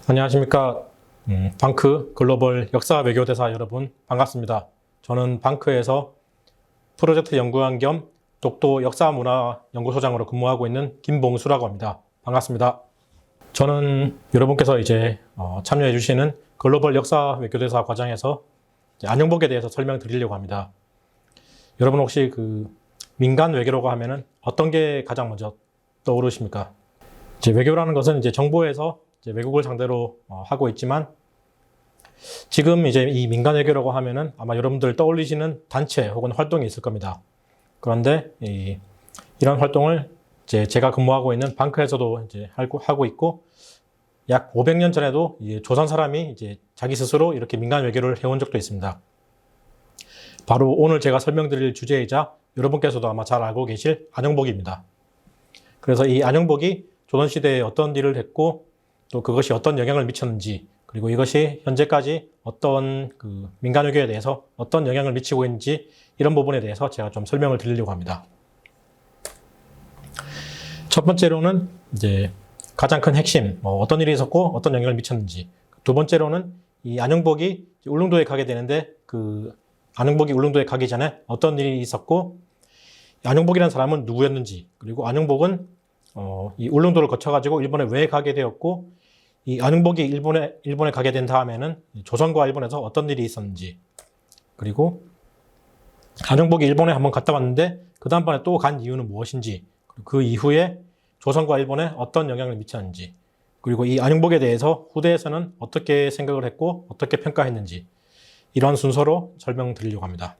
안녕하십니까. 방크 글로벌 역사 외교대사 여러분 반갑습니다. 저는 방크에서 프로젝트 연구원 겸 독도 역사문화연구소장으로 근무하고 있는 김봉수라고 합니다. 반갑습니다. 저는 여러분께서 이제 참여해 주시는 글로벌 역사 외교대사 과정에서 안영복에 대해서 설명드리려고 합니다. 여러분 혹시 민간 외교라고 하면은 어떤 게 가장 먼저 떠오르십니까? 이제 외교라는 것은 이제 정부에서 외국을 상대로 하고 있지만, 지금 이제 이 민간 외교라고 하면은 아마 여러분들 떠올리시는 단체 혹은 활동이 있을 겁니다. 그런데 이런 활동을 제가 근무하고 있는 방크에서도 이제 하고 있고, 약 500년 전에도 조선 사람이 이제 자기 스스로 이렇게 민간 외교를 해온 적도 있습니다. 바로 오늘 제가 설명드릴 주제이자 여러분께서도 아마 잘 알고 계실 안영복입니다. 그래서 이 안영복이 조선시대에 어떤 일을 했고, 또 그것이 어떤 영향을 미쳤는지, 그리고 이것이 현재까지 어떤 민간 외교에 대해서 어떤 영향을 미치고 있는지, 이런 부분에 대해서 제가 좀 설명을 드리려고 합니다. 첫 번째로는 이제 가장 큰 핵심, 어떤 일이 있었고 어떤 영향을 미쳤는지. 두 번째로는 이 안영복이 울릉도에 가게 되는데, 안영복이 울릉도에 가기 전에 어떤 일이 있었고, 안영복이라는 사람은 누구였는지, 그리고 안영복은 이 울릉도를 거쳐가지고 일본에 왜 가게 되었고, 이 안영복이 일본에 가게 된 다음에는 조선과 일본에서 어떤 일이 있었는지, 그리고 안영복이 일본에 한번 갔다 왔는데 그 다음번에 또 간 이유는 무엇인지, 그리고 그 이후에 조선과 일본에 어떤 영향을 미쳤는지, 그리고 이 안영복에 대해서 후대에서는 어떻게 생각을 했고 어떻게 평가했는지, 이런 순서로 설명드리려고 합니다.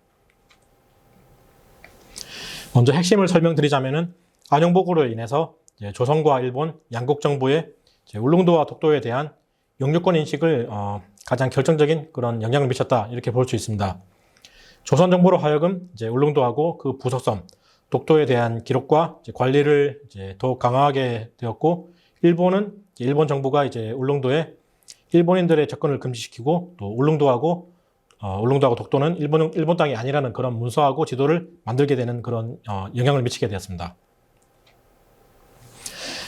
먼저 핵심을 설명드리자면은, 안영복으로 인해서 조선과 일본 양국 정부의 울릉도와 독도에 대한 영유권 인식을 가장 결정적인 그런 영향을 미쳤다, 이렇게 볼 수 있습니다. 조선 정부로 하여금 울릉도하고 그 부속섬 독도에 대한 기록과 관리를 더욱 강화하게 되었고, 일본 정부가 울릉도에 일본인들의 접근을 금지시키고, 또 울릉도하고 독도는 일본 땅이 아니라는 그런 문서하고 지도를 만들게 되는 그런 영향을 미치게 되었습니다.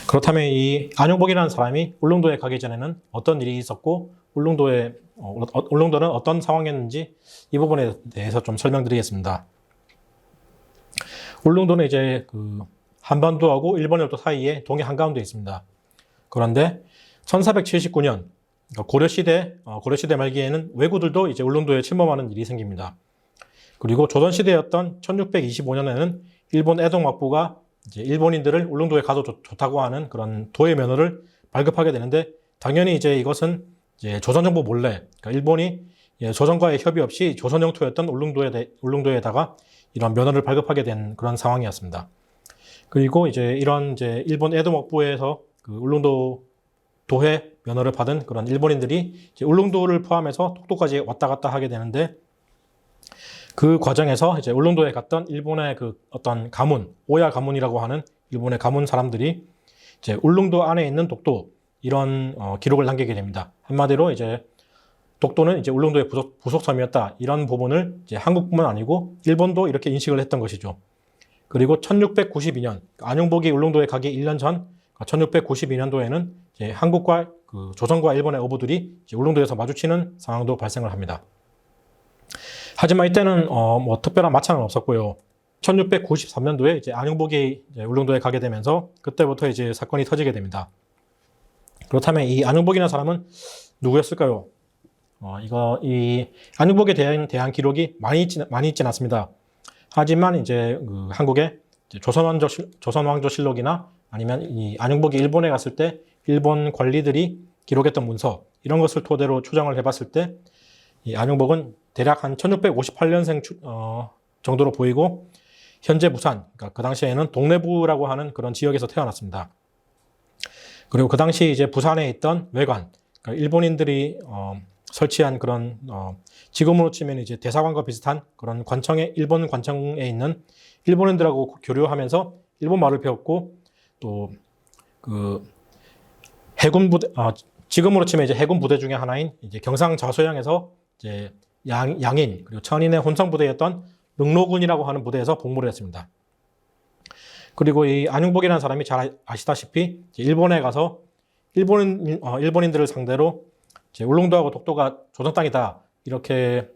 그렇다면 이 안영복이라는 사람이 울릉도에 가기 전에는 어떤 일이 있었고, 울릉도는 어떤 상황이었는지, 이 부분에 대해서 좀 설명드리겠습니다. 울릉도는 이제 한반도하고 일본 열도 사이에 동해 한가운데 있습니다. 그런데 1479년 고려시대 말기에는 왜구들도 이제 울릉도에 침범하는 일이 생깁니다. 그리고 조선시대였던 1625년에는 일본 애동막부가 이제 일본인들을 울릉도에 가도 좋다고 하는 그런 도의 면허를 발급하게 되는데, 당연히 이것은 조선 정부 몰래, 그러니까 일본이 조선과의 협의 없이 조선 영토였던 울릉도에다가 이런 면허를 발급하게 된 그런 상황이었습니다. 그리고 이런 일본 애동막부에서 울릉도 도해 면허를 받은 그런 일본인들이 울릉도를 포함해서 독도까지 왔다 갔다 하게 되는데, 그 과정에서 울릉도에 갔던 일본의 어떤 가문, 오야 가문이라고 하는 일본의 가문 사람들이 울릉도 안에 있는 독도, 이런 기록을 남기게 됩니다. 한마디로 독도는 울릉도의 부속섬이었다, 이런 부분을 한국뿐만 아니고 일본도 이렇게 인식을 했던 것이죠. 그리고 1692년 안영복이 울릉도에 가기 1년 전 1692년도에는 한국과 조선과 일본의 어부들이 울릉도에서 마주치는 상황도 발생을 합니다. 하지만 이때는 특별한 마찰은 없었고요. 1693년도에 안영복이 울릉도에 가게 되면서 그때부터 사건이 터지게 됩니다. 그렇다면 이 안영복이라는 사람은 누구였을까요? 이 안영복에 대한 기록이 많이 있진 않습니다. 하지만 한국의 조선왕조실록이나 아니면 이 안영복이 일본에 갔을 때 일본 관리들이 기록했던 문서, 이런 것을 토대로 추정을 해봤을 때 이 안영복은 대략 한 1658년생 정도로 보이고, 현재 부산, 그러니까 그 당시에는 동래부라고 하는 그런 지역에서 태어났습니다. 그리고 그 당시 부산에 있던 외관, 그러니까 일본인들이 설치한 그런 지금으로 치면 대사관과 비슷한 그런 일본 관청에 있는 일본인들하고 교류하면서 일본 말을 배웠고, 또 해군 부대, 지금으로 치면 해군 부대 중에 하나인 경상자소양에서 양인 그리고 천인의 혼성 부대였던 능로군이라고 하는 부대에서 복무를 했습니다. 그리고 이 안영복이라는 사람이 잘 아시다시피 일본에 가서 일본인들을 상대로 이제 울릉도하고 독도가 조선 땅이다 이렇게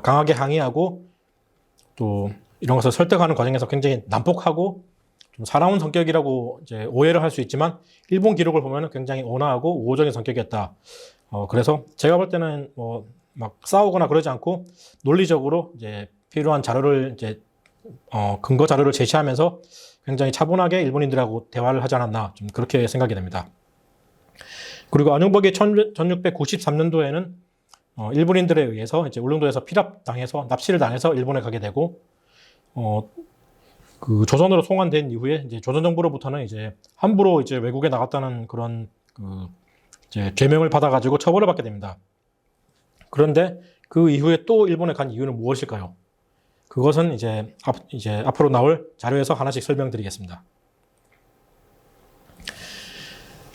강하게 항의하고 또 이런 것을 설득하는 과정에서 굉장히 난폭하고 좀 사나운 성격이라고 이제 오해를 할 수 있지만 일본 기록을 보면 굉장히 온화하고 우호적인 성격이었다. 그래서 제가 볼 때는 뭐 막 싸우거나 그러지 않고 논리적으로 이제 필요한 자료를 이제 근거 자료를 제시하면서 굉장히 차분하게 일본인들하고 대화를 하지 않았나 좀 그렇게 생각이 됩니다. 그리고 안용복이 1693년도에는 일본인들에 의해서 이제 울릉도에서 피랍당해서 납치를 당해서 일본에 가게 되고 그 조선으로 송환된 이후에 이제 조선 정부로부터는 이제 함부로 이제 외국에 나갔다는 그런 그 이제 죄명을 받아가지고 처벌을 받게 됩니다. 그런데 그 이후에 또 일본에 간 이유는 무엇일까요? 그것은 이제 앞으로 나올 자료에서 하나씩 설명드리겠습니다.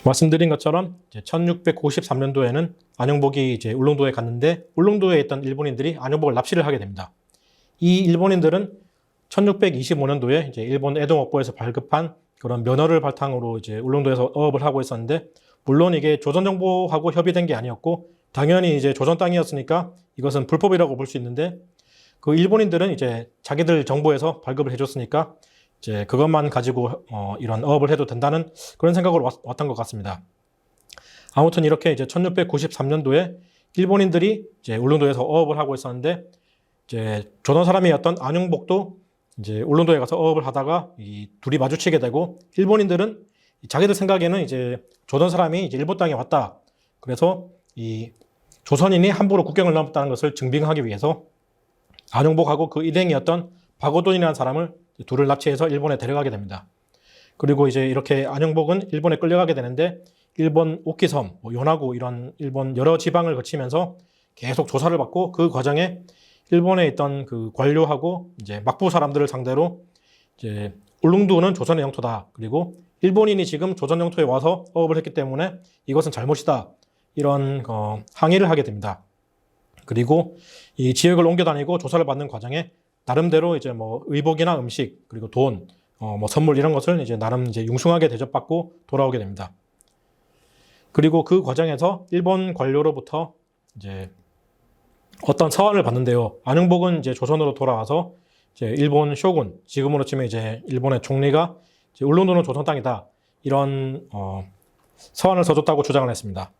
말씀드린 것처럼 1693년도에는 안용복이 이제 울릉도에 갔는데 울릉도에 있던 일본인들이 안용복을 납치를 하게 됩니다. 이 일본인들은 1625년도에 이제 일본 에도목보에서 발급한 그런 면허를 바탕으로 이제 울릉도에서 어업을 하고 있었는데 물론 이게 조선 정부하고 협의된 게 아니었고 당연히 이제 조선 땅이었으니까 이것은 불법이라고 볼 수 있는데 그 일본인들은 이제 자기들 정부에서 발급을 해줬으니까 이제 그것만 가지고 이런 어업을 해도 된다는 그런 생각으로 왔던 것 같습니다. 아무튼 이렇게 이제 1693년도에 일본인들이 이제 울릉도에서 어업을 하고 있었는데 이제 조선 사람이었던 안용복도 이제 울릉도에 가서 어업을 하다가 이 둘이 마주치게 되고 일본인들은 자기들 생각에는 이제 조선 사람이 이제 일본 땅에 왔다. 그래서 이 조선인이 함부로 국경을 넘었다는 것을 증빙하기 위해서 안용복하고 그 일행이었던 박오돈이라는 사람을 둘을 납치해서 일본에 데려가게 됩니다. 그리고 이제 이렇게 안용복은 일본에 끌려가게 되는데 일본 오키섬, 요나고 이런 일본 여러 지방을 거치면서 계속 조사를 받고 그 과정에 일본에 있던 그 관료하고 이제 막부 사람들을 상대로 이제 울릉도는 조선의 영토다. 그리고 일본인이 지금 조선 영토에 와서 어업을 했기 때문에 이것은 잘못이다. 이런 항의를 하게 됩니다. 그리고 이 지역을 옮겨 다니고 조사를 받는 과정에 나름대로 이제 뭐 의복이나 음식 그리고 돈, 뭐 선물 이런 것을 이제 나름 이제 융숭하게 대접받고 돌아오게 됩니다. 그리고 그 과정에서 일본 관료로부터 이제 어떤 서한을 받는데요. 안용복은 이제 조선으로 돌아와서 이제 일본 쇼군, 지금으로 치면 이제 일본의 총리가 이제 울릉도는 조선 땅이다. 이런 서한을 써줬다고 주장을 했습니다.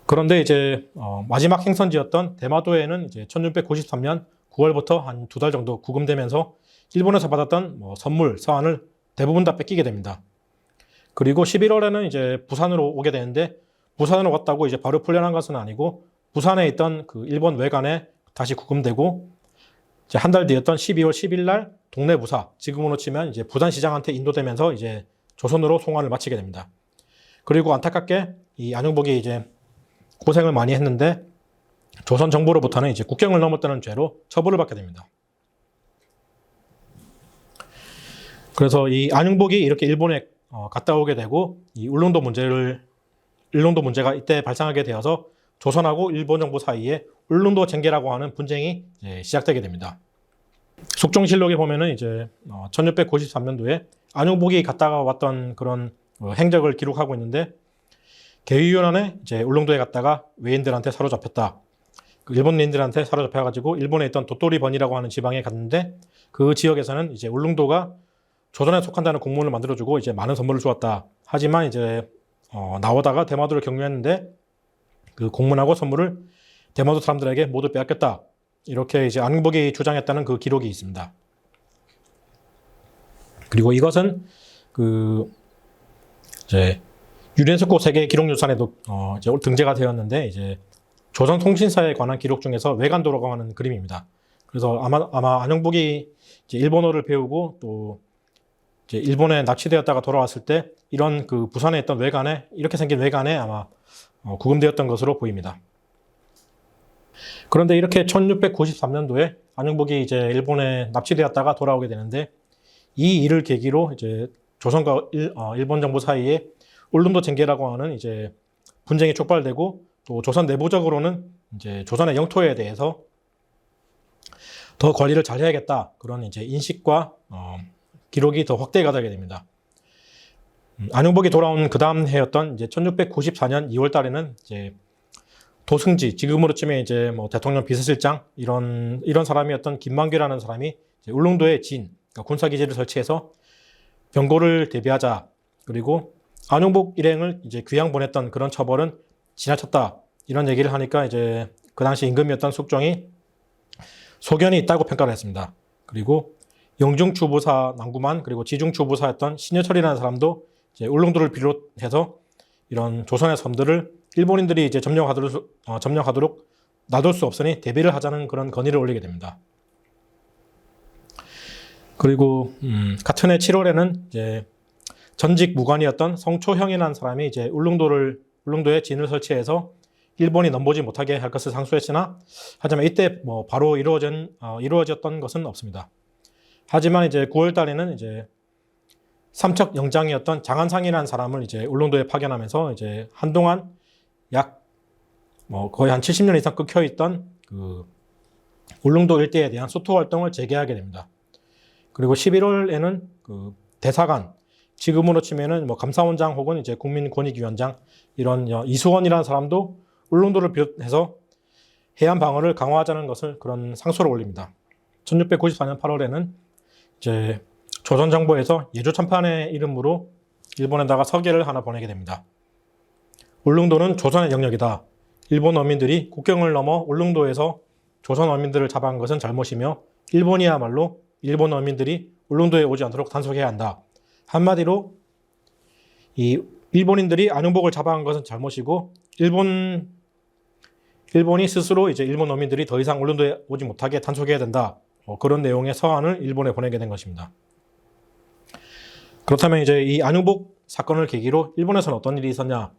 그런데 이제 마지막 행선지였던 대마도에는 이제 1693년 9월부터 한 2달 정도 구금되면서 일본에서 받았던 뭐 선물, 서한을 대부분 다 뺏기게 됩니다. 그리고 11월에는 이제 부산으로 오게 되는데 부산으로 왔다고 이제 바로 풀려난 것은 아니고 부산에 있던 그 일본 외관에 다시 구금되고 이제 한 달 뒤였던 12월 10일 날 동네 부사, 지금으로 치면 이제 부산시장한테 인도되면서 이제 조선으로 송환을 마치게 됩니다. 그리고 안타깝게 이 안용복이 이제 고생을 많이 했는데 조선 정부로부터는 이제 국경을 넘었다는 죄로 처벌을 받게 됩니다. 그래서 이 안용복이 이렇게 일본에 갔다 오게 되고 이 울릉도 문제가 이때 발생하게 되어서 조선하고 일본 정부 사이에 울릉도 쟁계라고 하는 분쟁이 시작되게 됩니다. 숙종실록에 보면은 이제 1693년도에 안용복이 갔다가 왔던 그런 행적을 기록하고 있는데 계유연안에 이제 울릉도에 갔다가 외인들한테 사로잡혔다. 그 일본인들한테 사로잡혀가지고 일본에 있던 도토리번이라고 하는 지방에 갔는데 그 지역에서는 이제 울릉도가 조선에 속한다는 공문을 만들어주고 이제 많은 선물을 주었다. 하지만 이제 나오다가 대마도를 경유했는데 그 공문하고 선물을 대마도 사람들에게 모두 빼앗겼다. 이렇게 이제 안용복이 주장했다는 그 기록이 있습니다. 그리고 이것은 그 이제 유네스코 세계 기록유산에도 이제 등재가 되었는데 이제 조선통신사에 관한 기록 중에서 외관도라고 하는 그림입니다. 그래서 아마 안용복이 이제 일본어를 배우고 또 이제 일본에 납치되었다가 돌아왔을 때 이런 그 부산에 있던 외관에 이렇게 생긴 외관에 아마 구금되었던 것으로 보입니다. 그런데 이렇게 1693년도에 안용복이 이제 일본에 납치되었다가 돌아오게 되는데 이 일을 계기로 이제 조선과 일본 정부 사이에 울릉도 쟁계라고 하는 이제 분쟁이 촉발되고 또 조선 내부적으로는 이제 조선의 영토에 대해서 더 관리를 잘 해야겠다 그런 이제 인식과 기록이 더 확대가 되게 됩니다. 안용복이 돌아온 그 다음 해였던 이제 1694년 2월 달에는 이제 도승지, 지금으로 치면 이제 뭐 대통령 비서실장 이런 사람이었던 김만괴라는 사람이 이제 울릉도에 그러니까 군사기지를 설치해서 병고를 대비하자. 그리고 안용복 일행을 이제 귀양 보냈던 그런 처벌은 지나쳤다. 이런 얘기를 하니까 이제 그 당시 임금이었던 숙종이 소견이 있다고 평가를 했습니다. 그리고 영중추부사 남구만 그리고 지중추부사였던 신여철이라는 사람도 이제 울릉도를 비롯해서 이런 조선의 섬들을 일본인들이 이제 점령하도록 놔둘 수 없으니 대비를 하자는 그런 건의를 올리게 됩니다. 그리고 같은 해 7월에는 이제 전직 무관이었던 성초형이라는 사람이 이제 울릉도에 진을 설치해서 일본이 넘보지 못하게 할 것을 상소했으나 하지만 이때 뭐 바로 이루어졌던 것은 없습니다. 하지만 이제 9월 달에는 이제 삼척 영장이었던 장한상이라는 사람을 이제 울릉도에 파견하면서 이제 한동안 거의 한 70년 이상 끊겨 있던 그 울릉도 일대에 대한 수토 활동을 재개하게 됩니다. 그리고 11월에는 그 대사관, 지금으로 치면은 뭐 감사원장 혹은 이제 국민권익위원장 이런 이수원이라는 사람도 울릉도를 비롯해서 해안 방어를 강화하자는 것을 그런 상소를 올립니다. 1694년 8월에는 이제 조선정보에서 예조참판의 이름으로 일본에다가 서계를 하나 보내게 됩니다. 울릉도는 조선의 영역이다. 일본 어민들이 국경을 넘어 울릉도에서 조선 어민들을 잡아간 것은 잘못이며 일본이야말로 일본 어민들이 울릉도에 오지 않도록 단속해야 한다. 한마디로 이 일본인들이 안용복을 잡아간 것은 잘못이고 일본이 스스로 이제 일본 어민들이 더 이상 울릉도에 오지 못하게 단속해야 된다. 그런 내용의 서한을 일본에 보내게 된 것입니다. 그렇다면 이제 이 안용복 사건을 계기로 일본에서는 어떤 일이 있었냐?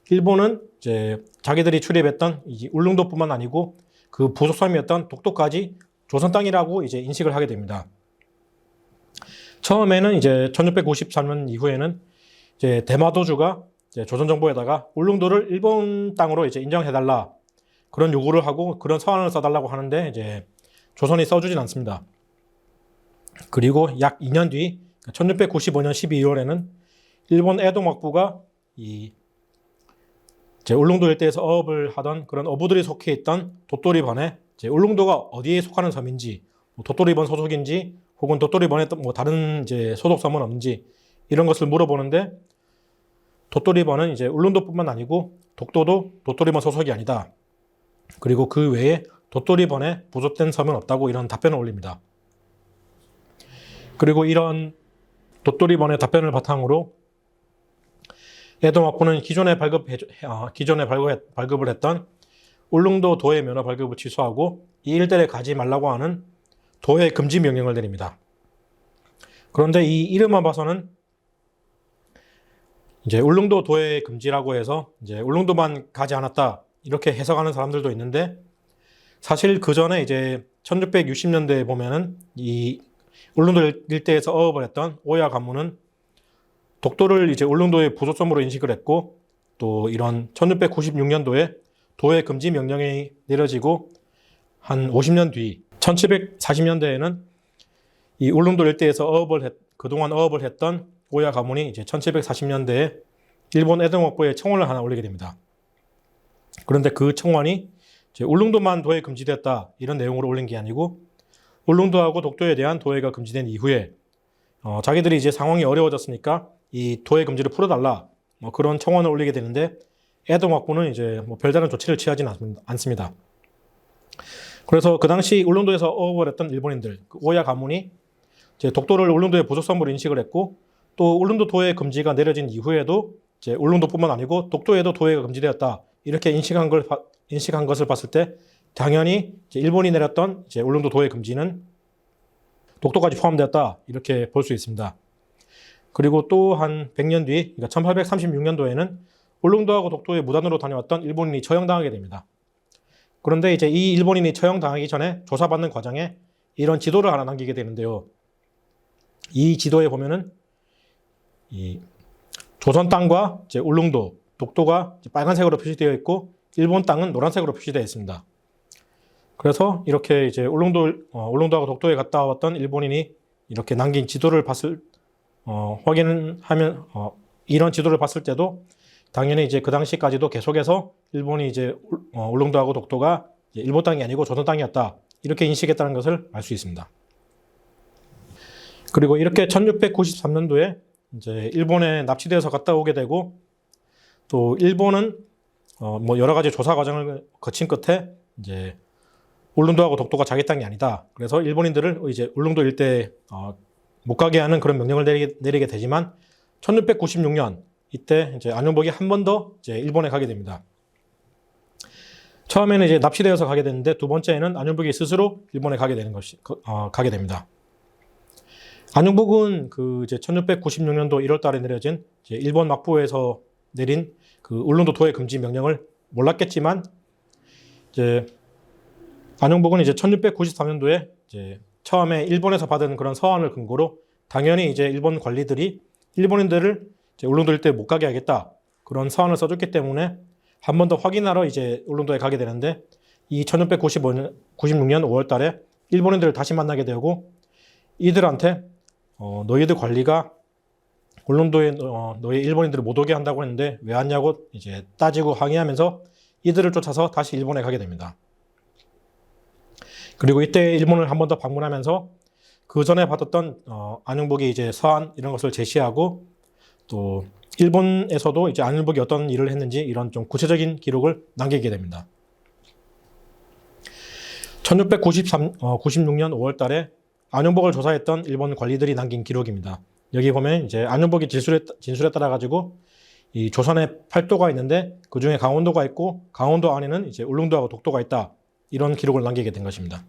일본은 이제 자기들이 출입했던 이 울릉도뿐만 아니고 그 부속섬이었던 독도까지 조선 땅이라고 이제 인식을 하게 됩니다. 처음에는 이제 1693년 이후에는 이제 대마도주가 이제 조선 정부에다가 울릉도를 일본 땅으로 이제 인정해달라 그런 요구를 하고 그런 서한을 써달라고 하는데 이제 조선이 써주진 않습니다. 그리고 약 2년 뒤 1695년 12월에는 일본 에도막부가 이제 울릉도 일대에서 어업을 하던 그런 어부들이 속해 있던 도토리번에 이제 울릉도가 어디에 속하는 섬인지, 도토리번 소속인지, 혹은 도토리번에 뭐 다른 이제 소속 섬은 없는지 이런 것을 물어보는데 도토리번은 이제 울릉도뿐만 아니고 독도도 도토리번 소속이 아니다. 그리고 그 외에 도토리번에 부속된 섬은 없다고 이런 답변을 올립니다. 그리고 이런 도토리번의 답변을 바탕으로 에도막부는 기존에 발급을 했던 울릉도 도해 면허 발급을 취소하고 이 일대를 가지 말라고 하는 도해 금지 명령을 내립니다. 그런데 이 이름만 봐서는 이제 울릉도 도해 금지라고 해서 이제 울릉도만 가지 않았다 이렇게 해석하는 사람들도 있는데 사실 그 전에 이제 1660년대에 보면은 이 울릉도 일대에서 어업을 했던 오야 가문은 독도를 이제 울릉도의 부속섬으로 인식을 했고 또 이런 1696년도에 도해 금지 명령이 내려지고 한 50년 뒤 1740년대에는 이 울릉도 일대에서 그동안 어업을 했던 오야 가문이 이제 1740년대에 일본 에도막부에 청원을 하나 올리게 됩니다. 그런데 그 청원이 이제 울릉도만 도해 금지됐다 이런 내용으로 올린 게 아니고 울릉도하고 독도에 대한 도해가 금지된 이후에 자기들이 이제 상황이 어려워졌으니까 이 도해 금지를 풀어달라 그런 청원을 올리게 되는데 에도막부는 이제 별다른 조치를 취하지는 않습니다. 그래서 그 당시 울릉도에서 어업을 했던 일본인들 오야 가문이 이제 독도를 울릉도의 부속섬으로 인식을 했고 또 울릉도 도해 금지가 내려진 이후에도 이제 울릉도뿐만 아니고 독도에도 도해가 금지되었다 이렇게 인식한 것을 봤을 때 당연히 이제 일본이 내렸던 이제 울릉도 도해 금지는 독도까지 포함되었다 이렇게 볼 수 있습니다. 그리고 또 한 100년 뒤, 그러니까 1836년도에는 울릉도하고 독도에 무단으로 다녀왔던 일본인이 처형당하게 됩니다. 그런데 이제 이 일본인이 처형당하기 전에 조사받는 과정에 이런 지도를 하나 남기게 되는데요. 이 지도에 보면은 이 조선 땅과 이제 울릉도, 독도가 빨간색으로 표시되어 있고 일본 땅은 노란색으로 표시되어 있습니다. 그래서 이렇게 이제 울릉도하고 독도에 갔다 왔던 일본인이 이렇게 남긴 지도를 확인하면 이런 지도를 봤을 때도 당연히 이제 그 당시까지도 계속해서 일본이 이제 울릉도하고 독도가 이제 일본 땅이 아니고 조선 땅이었다. 이렇게 인식했다는 것을 알 수 있습니다. 그리고 이렇게 1693년도에 이제 일본에 납치되어서 갔다 오게 되고 또 일본은 뭐 여러 가지 조사 과정을 거친 끝에 이제 울릉도하고 독도가 자기 땅이 아니다. 그래서 일본인들을 이제 울릉도 일대에 못 가게 하는 그런 명령을 내리게 되지만 1696년 이때 이제 안용복이 한 번 더 이제 일본에 가게 됩니다. 처음에는 이제 납치되어서 가게 됐는데 두 번째에는 안용복이 스스로 일본에 가게 됩니다. 안용복은 그 이제 1696년도 1월 달에 내려진 이제 일본 막부에서 내린 그 울릉도 도의 금지 명령을 몰랐겠지만 이제 안용복은 이제 1693년도에 이제 처음에 일본에서 받은 그런 서한을 근거로 당연히 이제 일본 관리들이 일본인들을 이제 울릉도 일대에 못 가게 하겠다. 그런 서한을 써줬기 때문에 한 번 더 확인하러 이제 울릉도에 가게 되는데 이 1696년 5월 달에 일본인들을 다시 만나게 되고 이들한테 너희들 관리가 울릉도에 너희 일본인들을 못 오게 한다고 했는데 왜 왔냐고 이제 따지고 항의하면서 이들을 쫓아서 다시 일본에 가게 됩니다. 그리고 이때 일본을 한 번 더 방문하면서 그 전에 받았던 안용복이 이제 서한 이런 것을 제시하고 또 일본에서도 이제 안용복이 어떤 일을 했는지 이런 좀 구체적인 기록을 남기게 됩니다. 1696년 5월 달에 안용복을 조사했던 일본 관리들이 남긴 기록입니다. 여기 보면 이제 안용복이 진술에 따라 가지고 이 조선에 8도가 있는데 그 중에 강원도가 있고 강원도 안에는 이제 울릉도하고 독도가 있다. 이런 기록을 남기게 된 것입니다.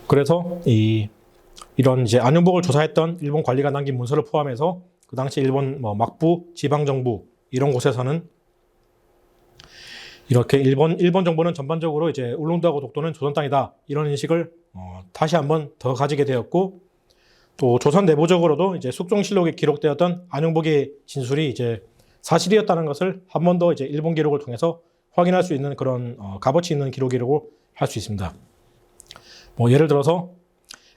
그래서 이런 이제 안용복을 조사했던 일본 관리가 남긴 문서를 포함해서 그 당시 일본 뭐 막부, 지방정부 이런 곳에서는 이렇게 일본 정부는 전반적으로 이제 울릉도하고 독도는 조선 땅이다 이런 인식을 다시 한번 더 가지게 되었고 또 조선 내부적으로도 이제 숙종실록에 기록되었던 안용복의 진술이 이제 사실이었다는 것을 한 번 더 이제 일본 기록을 통해서 확인할 수 있는 그런 값어치 있는 기록이라고 할 수 있습니다. 뭐 예를 들어서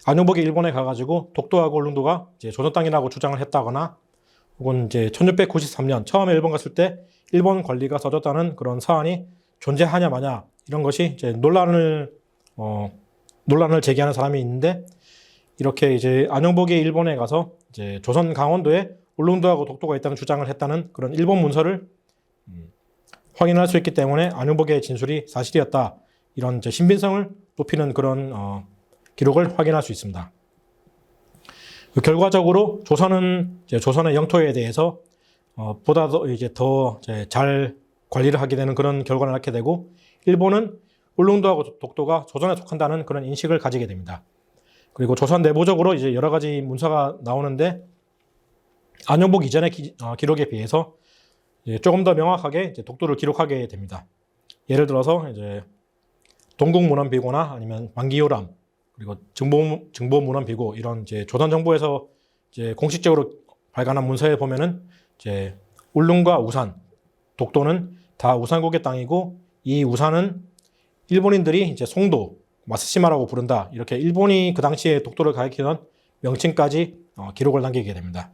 안용복이 일본에 가가지고 독도하고 울릉도가 이제 조선 땅이라고 주장을 했다거나 혹은 이제 1693년 처음에 일본 갔을 때 일본 관리가 써줬다는 그런 사안이 존재하냐 마냐 이런 것이 이제 논란을 제기하는 사람이 있는데 이렇게 이제 안용복이 일본에 가서 이제 조선 강원도에 울릉도하고 독도가 있다는 주장을 했다는 그런 일본 문서를 확인할 수 있기 때문에 안용복의 진술이 사실이었다. 이런 이제 신빙성을 높이는 그런 기록을 확인할 수 있습니다. 결과적으로 조선은 이제 조선의 영토에 대해서 보다 더 이제 더 잘 관리를 하게 되는 그런 결과를 낳게 되고 일본은 울릉도하고 독도가 조선에 속한다는 그런 인식을 가지게 됩니다. 그리고 조선 내부적으로 이제 여러 가지 문서가 나오는데 안용복 이전의 기록에 비해서 조금 더 명확하게 이제 독도를 기록하게 됩니다. 예를 들어서 이제 동국문헌비고나 아니면 만기요람 그리고 증보문헌비고 이런 이제 조선 정부에서 이제 공식적으로 발간한 문서에 보면은 이제 울릉과 우산, 독도는 다 우산국의 땅이고 이 우산은 일본인들이 이제 송도, 마스시마라고 부른다. 이렇게 일본이 그 당시에 독도를 가리키던 명칭까지 기록을 남기게 됩니다.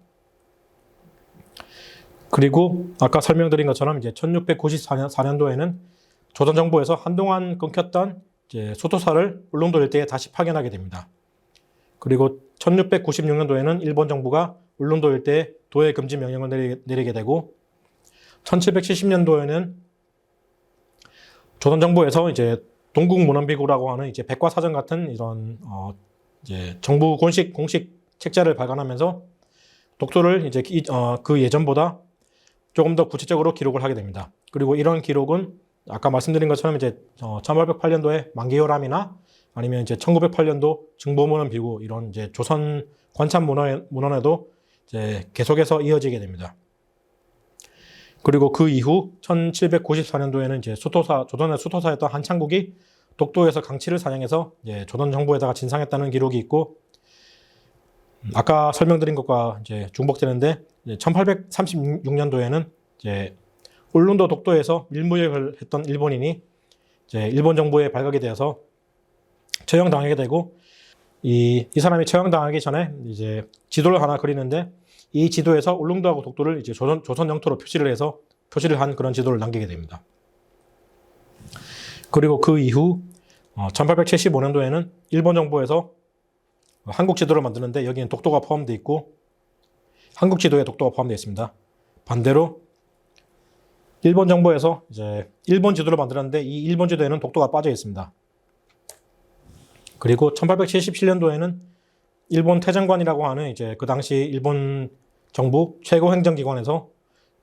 그리고 아까 설명드린 것처럼 이제 1694년도에는 조선 정부에서 한동안 끊겼던 이제 수도사를 울릉도 일대에 다시 파견하게 됩니다. 그리고 1696년도에는 일본 정부가 울릉도 일대에 도의 금지 명령을 내리게 되고 1770년도에는 조선 정부에서 이제 동국문헌비고라고 하는 이제 백과사전 같은 이런 이제 정부 공식 책자를 발간하면서 독도를 이제 그 예전보다 조금 더 구체적으로 기록을 하게 됩니다. 그리고 이런 기록은 아까 말씀드린 것처럼 이제 1808년도에 만기요람이나 아니면 이제 1908년도 증보문헌비고 이런 이제 조선 관참 문헌에도 이제 계속해서 이어지게 됩니다. 그리고 그 이후 1794년도에는 이제 조선의 수토사였던 한창국이 독도에서 강치를 사냥해서 이제 조선 정부에다가 진상했다는 기록이 있고 아까 설명드린 것과 이제 중복되는데 1836년도에는 이제 울릉도 독도에서 밀무역을 했던 일본인이 이제 일본 정부에 발각이 되어서 처형당하게 되고 이 사람이 처형당하기 전에 이제 지도를 하나 그리는데 이 지도에서 울릉도하고 독도를 이제 조선 영토로 표시를 한 그런 지도를 남기게 됩니다. 그리고 그 이후 1875년도에는 일본 정부에서 한국 지도를 만드는데 여기는 독도가 포함되어 있고 한국 지도에 독도가 포함되어 있습니다. 반대로 일본 정부에서 이제 일본 지도를 만들었는데 이 일본 지도에는 독도가 빠져 있습니다. 그리고 1877년도에는 일본 태정관이라고 하는 이제 그 당시 일본 정부 최고 행정기관에서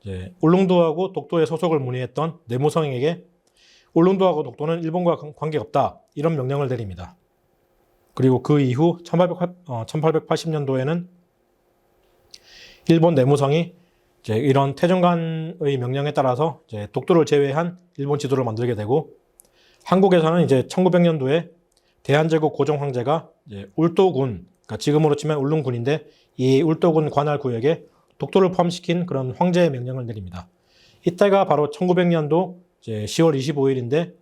이제 울릉도하고 독도에 소속을 문의했던 내무성에게 울릉도하고 독도는 일본과 관계없다 이런 명령을 내립니다. 그리고 그 이후 1880년도에는 일본 내무성이 이제 이런 태정관의 명령에 따라서 이제 독도를 제외한 일본 지도를 만들게 되고 한국에서는 이제 1900년도에 대한제국 고종 황제가 이제 울도군, 그러니까 지금으로 치면 울릉군인데 이 울도군 관할 구역에 독도를 포함시킨 그런 황제의 명령을 내립니다. 이때가 바로 1900년도 이제 10월 25일인데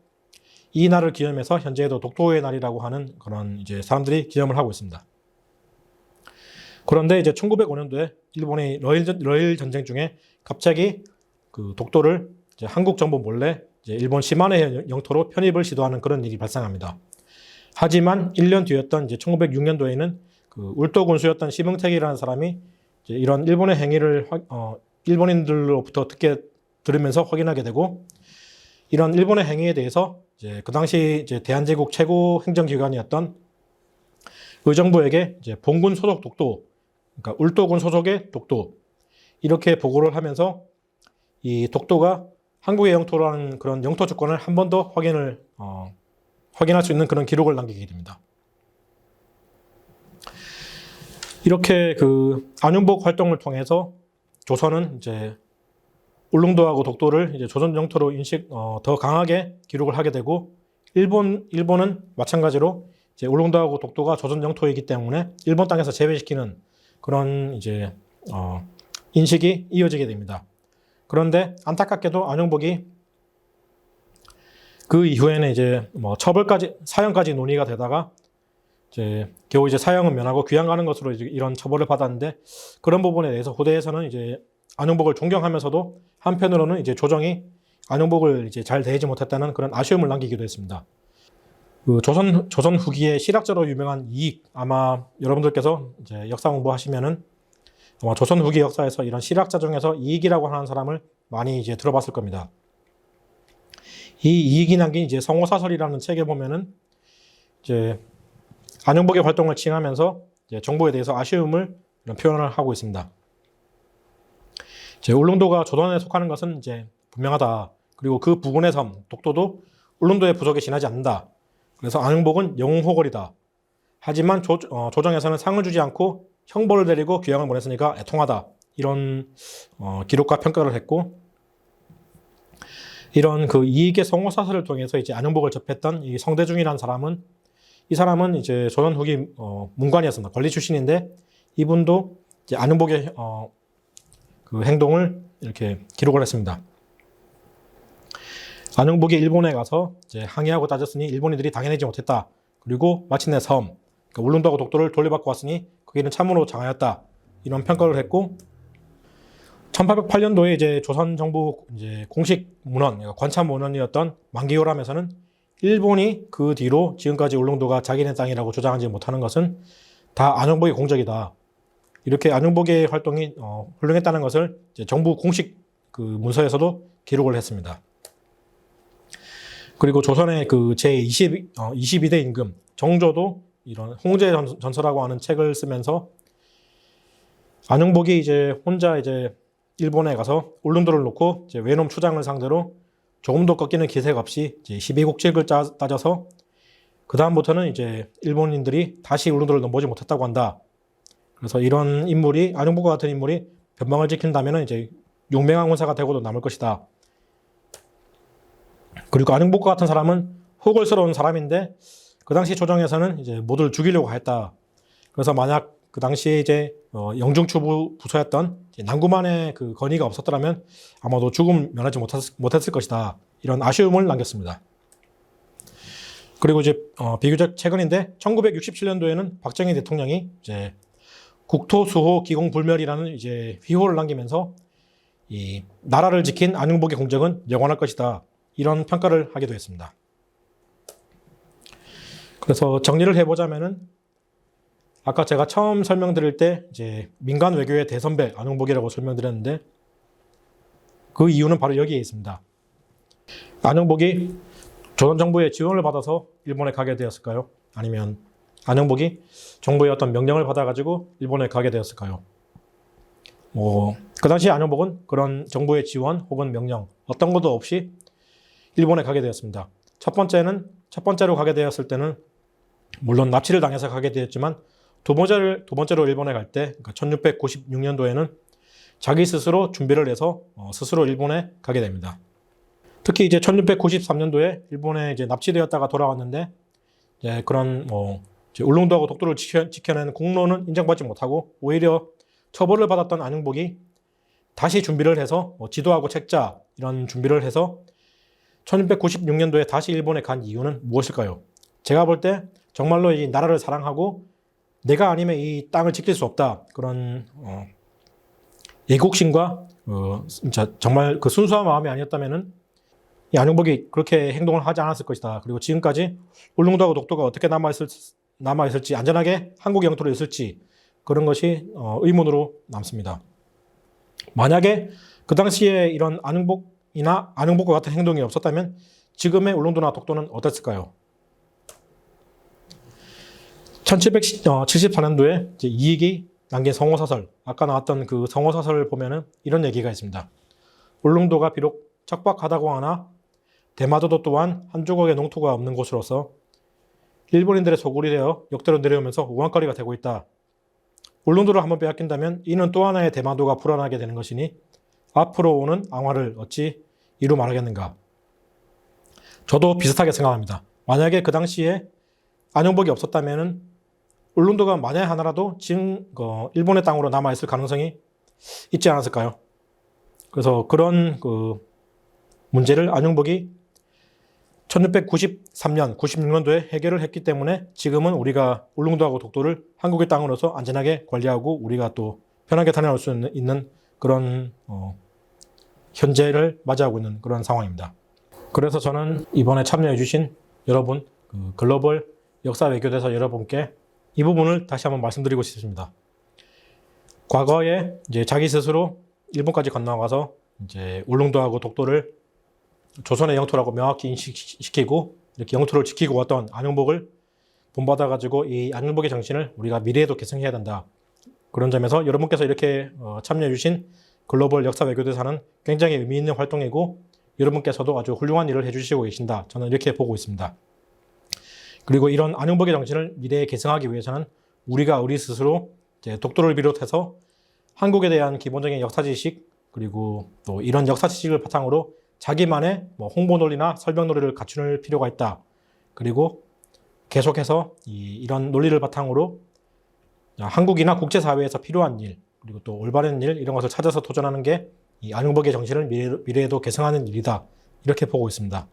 이 날을 기념해서 현재도 독도의 날이라고 하는 그런 이제 사람들이 기념을 하고 있습니다. 그런데 이제 1905년도에 일본의 러일 전쟁 중에 갑자기 그 독도를 이제 한국 정부 몰래 이제 일본 시마네 영토로 편입을 시도하는 그런 일이 발생합니다. 하지만 1년 뒤였던 이제 1906년도에는 그 울도군수였던 시흥택이라는 사람이 이제 이런 일본의 행위를 일본인들로부터 들으면서 확인하게 되고 이런 일본의 행위에 대해서 이제 그 당시 이제 대한제국 최고 행정기관이었던 의정부에게 이제 본군 소속 독도, 그러니까 울도군 소속의 독도 이렇게 보고를 하면서 이 독도가 한국의 영토라는 그런 영토 주권을 한 번 더 확인할 수 있는 그런 기록을 남기게 됩니다. 이렇게 그 안윤복 활동을 통해서 조선은 이제 울릉도하고 독도를 이제 조선 영토로 더 강하게 기록을 하게 되고 일본은 마찬가지로 이제 울릉도하고 독도가 조선 영토이기 때문에 일본 땅에서 제외시키는 그런 이제 인식이 이어지게 됩니다. 그런데 안타깝게도 안윤복이 그 이후에는 이제 뭐 사형까지 논의가 되다가 이제 겨우 이제 사형은 면하고 귀양 가는 것으로 이제 이런 처벌을 받았는데 그런 부분에 대해서 후대에서는 이제 안윤복을 존경하면서도 한편으로는 이제 조정이 안윤복을 이제 잘 대하지 못했다는 그런 아쉬움을 남기기도 했습니다. 그 조선 후기에 실학자로 유명한 이익, 아마 여러분들께서 이제 역사 공부하시면은 아마 조선 후기 역사에서 이런 실학자 중에서 이익이라고 하는 사람을 많이 이제 들어봤을 겁니다. 이 이익이 남긴 이제 성호사설이라는 책에 보면은 이제 안윤복의 활동을 칭하면서 이제 정부에 대해서 아쉬움을 이런 표현을 하고 있습니다. 이제 울릉도가 조선에 속하는 것은 이제 분명하다. 그리고 그 부근의 섬 독도도 울릉도의 부속에 지나지 않는다. 그래서 안윤복은 영웅호걸이다. 하지만 조정에서는 상을 주지 않고 형벌을 내리고 귀양을 보냈으니까 애통하다. 이런 기록과 평가를 했고 이런 그 이익의 성호사설을 통해서 이제 안윤복을 접했던 이 성대중이라는 사람은 이 사람은 이제 조선 후기 문관이었습니다. 관리 출신인데 이분도 이제 안윤복의 그 행동을 이렇게 기록을 했습니다. 안윤복이 일본에 가서 이제 항의하고 따졌으니 일본인들이 당해내지 못했다. 그리고 마침내 그러니까 울릉도하고 독도를 돌려받고 왔으니 그게는 참으로 장하였다. 이런 평가를 했고 1808년도에 이제 조선 정부 이제 공식 문헌, 그러니까 관참 문헌이었던 만기요람에서는 일본이 그 뒤로 지금까지 울릉도가 자기네 땅이라고 주장하지 못하는 것은 다 안윤복의 공적이다. 이렇게 안윤복의 활동이 훌륭했다는 것을 이제 정부 공식 그 문서에서도 기록을 했습니다. 그리고 조선의 그 제22대 임금 정조도 이런 홍제전서라고 하는 책을 쓰면서 안윤복이 이제 혼자 이제 일본에 가서 울릉도를 놓고 이제 외놈 추장을 상대로 조금도 꺾이는 기색 없이 이제 12국직을 따져서 그 다음부터는 이제 일본인들이 다시 울릉도를 넘보지 못했다고 한다. 그래서 이런 인물이 안윤복과 같은 인물이 변방을 지킨다면 이제 용맹한 군사가 되고도 남을 것이다. 그리고 안윤복과 같은 사람은 호걸스러운 사람인데 그 당시 조정에서는 이제 모두를 죽이려고 했다. 그래서 만약 그 당시에 이제 영중추부 부서였던 남구만의 그 건의가 없었더라면 아마도 죽음 면하지 못했을 것이다. 이런 아쉬움을 남겼습니다. 그리고 이제 비교적 최근인데 1967년도에는 박정희 대통령이 이제 국토수호 기공불멸이라는 이제 휘호를 남기면서 이 나라를 지킨 안중복의 공적은 영원할 것이다. 이런 평가를 하기도 했습니다. 그래서 정리를 해보자면은 아까 제가 처음 설명드릴 때 이제 민간 외교의 대선배 안중복이라고 설명드렸는데 그 이유는 바로 여기에 있습니다. 안중복이 조선 정부의 지원을 받아서 일본에 가게 되었을까요? 아니면 안중복이 정부의 어떤 명령을 받아가지고 일본에 가게 되었을까요? 그 당시 안중복은 그런 정부의 지원 혹은 명령 어떤 것도 없이 일본에 가게 되었습니다. 첫 번째로 가게 되었을 때는 물론 납치를 당해서 가게 되었지만 두 번째로 일본에 갈 때, 그러니까 1696년도에는 자기 스스로 준비를 해서 스스로 일본에 가게 됩니다. 특히 이제 1693년도에 일본에 이제 납치되었다가 돌아왔는데 이제 그런 이제 울릉도하고 독도를 지켜낸 공로는 인정받지 못하고 오히려 처벌을 받았던 안중복이 다시 준비를 해서 지도하고 책자 이런 준비를 해서 1696년도에 다시 일본에 간 이유는 무엇일까요? 제가 볼 때 정말로 이 나라를 사랑하고 내가 아니면 이 땅을 지킬 수 없다 그런 애국심과 진짜 정말 그 순수한 마음이 아니었다면은 이 안중복이 그렇게 행동을 하지 않았을 것이다. 그리고 지금까지 울릉도하고 독도가 어떻게 남아있을지 안전하게 한국 영토로 있을지 그런 것이 의문으로 남습니다. 만약에 그 당시에 이런 안중복과 같은 행동이 없었다면 지금의 울릉도나 독도는 어땠을까요? 1774년도에 이익이 남긴 성호사설, 아까 나왔던 그 성호사설을 보면은 이런 얘기가 있습니다. 울릉도가 비록 척박하다고 하나 대마도도 또한 한 조각의 농토가 없는 곳으로서 일본인들의 소굴이 되어 역대로 내려오면서 우환거리가 되고 있다. 울릉도를 한번 빼앗긴다면 이는 또 하나의 대마도가 불어나게 되는 것이니 앞으로 오는 앙화를 어찌 이루 말하겠는가. 저도 비슷하게 생각합니다. 만약에 그 당시에 안중복이 없었다면 울릉도가 만약 하나라도 지금 일본의 땅으로 남아있을 가능성이 있지 않았을까요? 그래서 그런 문제를 안중복이 1693년, 96년도에 해결을 했기 때문에 지금은 우리가 울릉도하고 독도를 한국의 땅으로서 안전하게 관리하고 우리가 또 편하게 다녀올 수 있는 그런 현재를 맞이하고 있는 그런 상황입니다. 그래서 저는 이번에 참여해 주신 여러분, 글로벌 역사 외교대사 여러분께 이 부분을 다시 한번 말씀드리고 싶습니다. 과거에 이제 자기 스스로 일본까지 건너가서 이제 울릉도하고 독도를 조선의 영토라고 명확히 인식시키고 이렇게 영토를 지키고 왔던 안중복을 본받아가지고 이 안중복의 정신을 우리가 미래에도 계승해야 된다. 그런 점에서 여러분께서 이렇게 참여해주신 글로벌 역사 외교대사는 굉장히 의미 있는 활동이고 여러분께서도 아주 훌륭한 일을 해주시고 계신다. 저는 이렇게 보고 있습니다. 그리고 이런 안중복의 정신을 미래에 계승하기 위해서는 우리 스스로 이제 독도를 비롯해서 한국에 대한 기본적인 역사 지식 그리고 또 이런 역사 지식을 바탕으로 자기만의 홍보 논리나 설명 논리를 갖출 필요가 있다. 그리고 계속해서 이런 논리를 바탕으로 한국이나 국제사회에서 필요한 일, 그리고 또 올바른 일, 이런 것을 찾아서 도전하는 게 이 안중복의 정신을 미래에도 계승하는 일이다. 이렇게 보고 있습니다.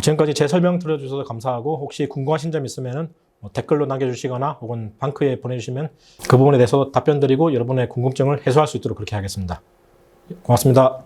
지금까지 제 설명 들어주셔서 감사하고 혹시 궁금하신 점 있으면 댓글로 남겨주시거나 혹은 방크에 보내주시면 그 부분에 대해서 답변 드리고 여러분의 궁금증을 해소할 수 있도록 그렇게 하겠습니다. 고맙습니다.